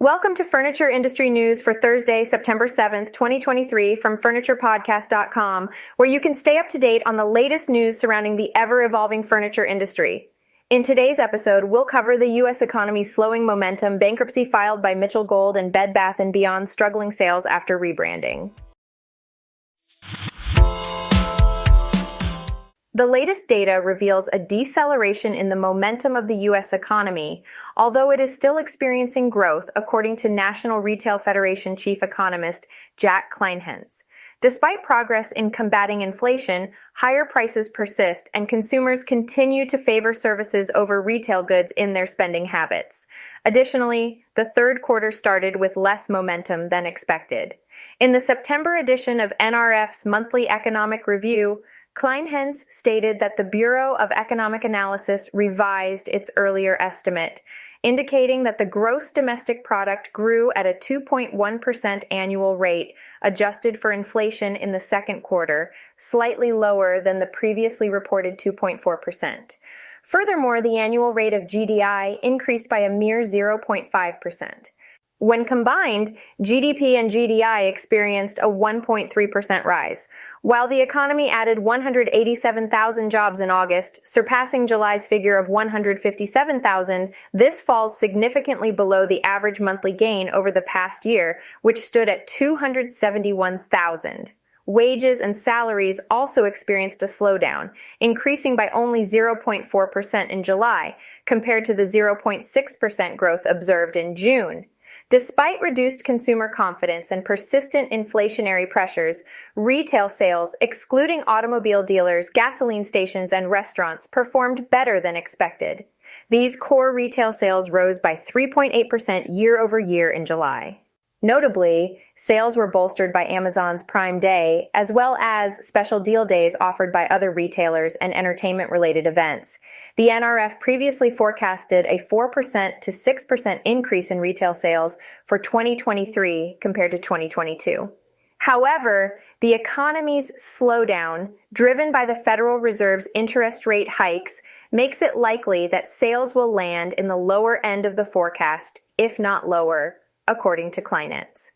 Welcome to Furniture Industry News for Thursday, September 7th, 2023 from FurniturePodcast.com, where you can stay up to date on the latest news surrounding the ever-evolving furniture industry. In today's episode, we'll cover the U.S. economy's slowing momentum, bankruptcy filed by Mitchell Gold, and Bed Bath & Beyond's struggling sales after rebranding. The latest data reveals a deceleration in the momentum of the U.S. economy, although it is still experiencing growth, according to National Retail Federation chief economist Jack Kleinhens. Despite progress in combating inflation, higher prices persist and consumers continue to favor services over retail goods in their spending habits. Additionally, the third quarter started with less momentum than expected. In the September edition of NRF's monthly economic review, Kleinhens stated that the Bureau of Economic Analysis revised its earlier estimate, indicating that the gross domestic product grew at a 2.1% annual rate, adjusted for inflation in the second quarter, slightly lower than the previously reported 2.4%. Furthermore, the annual rate of GDI increased by a mere 0.5%. When combined, GDP and GDI experienced a 1.3% rise. While the economy added 187,000 jobs in August, surpassing July's figure of 157,000, this falls significantly below the average monthly gain over the past year, which stood at 271,000. Wages and salaries also experienced a slowdown, increasing by only 0.4% in July, compared to the 0.6% growth observed in June. Despite reduced consumer confidence and persistent inflationary pressures, retail sales, excluding automobile dealers, gasoline stations, and restaurants, performed better than expected. These core retail sales rose by 3.8% year over year in July. Notably, sales were bolstered by Amazon's Prime Day, as well as special deal days offered by other retailers and entertainment-related events. The NRF previously forecasted a 4% to 6% increase in retail sales for 2023 compared to 2022. However, the economy's slowdown, driven by the Federal Reserve's interest rate hikes, makes it likely that sales will land in the lower end of the forecast, if not lower, according to Kleinhens.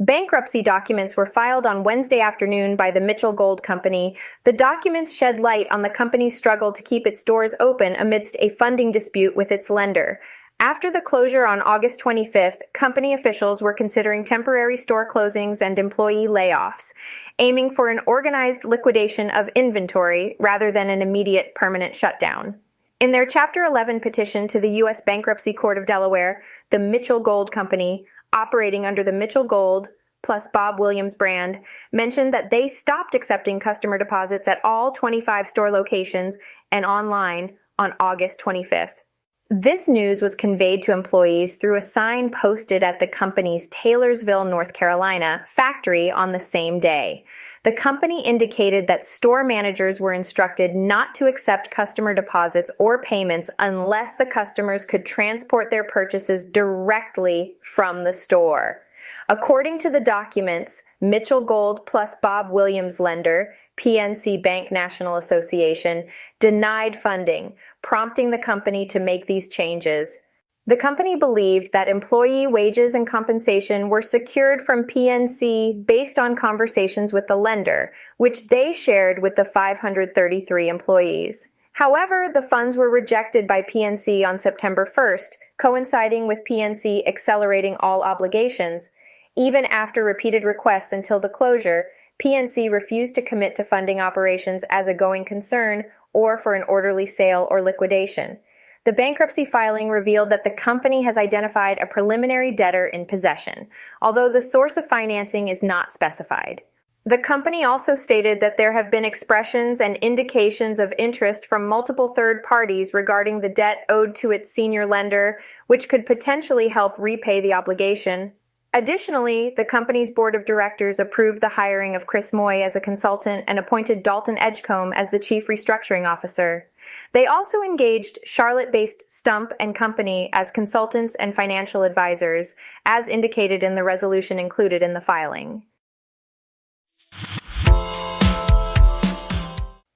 Bankruptcy documents were filed on Wednesday afternoon by the Mitchell Gold Company. The documents shed light on the company's struggle to keep its doors open amidst a funding dispute with its lender. After the closure on August 25th, company officials were considering temporary store closings and employee layoffs, aiming for an organized liquidation of inventory rather than an immediate permanent shutdown. In their Chapter 11 petition to the U.S. Bankruptcy Court of Delaware, the Mitchell Gold Company, operating under the Mitchell Gold plus Bob Williams brand, mentioned that they stopped accepting customer deposits at all 25 store locations and online on August 25th. This news was conveyed to employees through a sign posted at the company's Taylorsville, North Carolina, factory on the same day. The company indicated that store managers were instructed not to accept customer deposits or payments unless the customers could transport their purchases directly from the store. According to the documents, Mitchell Gold plus Bob Williams lender, PNC Bank National Association, denied funding, prompting the company to make these changes. The company believed that employee wages and compensation were secured from PNC based on conversations with the lender, which they shared with the 533 employees. However, the funds were rejected by PNC on September 1st, coinciding with PNC accelerating all obligations. Even after repeated requests until the closure, PNC refused to commit to funding operations as a going concern or for an orderly sale or liquidation. The bankruptcy filing revealed that the company has identified a preliminary debtor in possession, although the source of financing is not specified. The company also stated that there have been expressions and indications of interest from multiple third parties regarding the debt owed to its senior lender, which could potentially help repay the obligation. Additionally, the company's board of directors approved the hiring of Chris Moy as a consultant and appointed Dalton Edgecombe as the chief restructuring officer. They also engaged Charlotte-based Stump and Company as consultants and financial advisors, as indicated in the resolution included in the filing.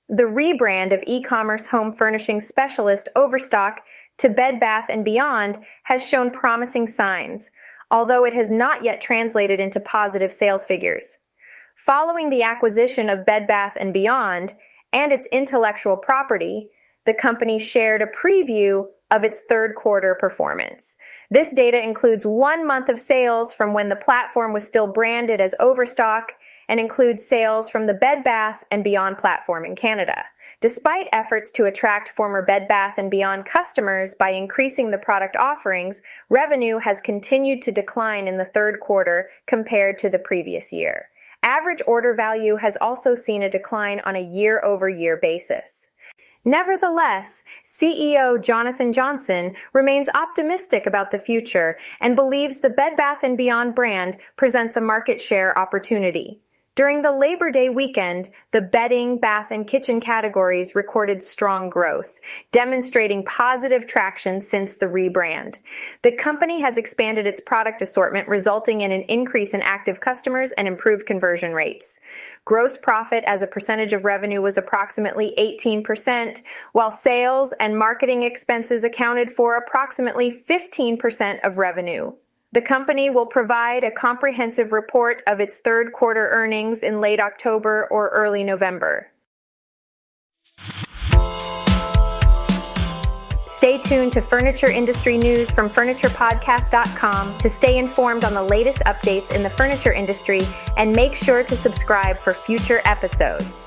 The rebrand of e-commerce home furnishing specialist Overstock to Bed Bath & Beyond has shown promising signs, although it has not yet translated into positive sales figures. Following the acquisition of Bed Bath & Beyond and its intellectual property, the company shared a preview of its third quarter performance. This data includes 1 month of sales from when the platform was still branded as Overstock and includes sales from the Bed Bath & Beyond platform in Canada. Despite efforts to attract former Bed Bath & Beyond customers by increasing the product offerings, revenue has continued to decline in the third quarter compared to the previous year. Average order value has also seen a decline on a year-over-year basis. Nevertheless, CEO Jonathan Johnson remains optimistic about the future and believes the Bed Bath & Beyond brand presents a market share opportunity. During the Labor Day weekend, the bedding, bath, and kitchen categories recorded strong growth, demonstrating positive traction since the rebrand. The company has expanded its product assortment, resulting in an increase in active customers and improved conversion rates. Gross profit as a percentage of revenue was approximately 18%, while sales and marketing expenses accounted for approximately 15% of revenue. The company will provide a comprehensive report of its third quarter earnings in late October or early November. Stay tuned to furniture industry news from FurniturePodcast.com to stay informed on the latest updates in the furniture industry, and make sure to subscribe for future episodes.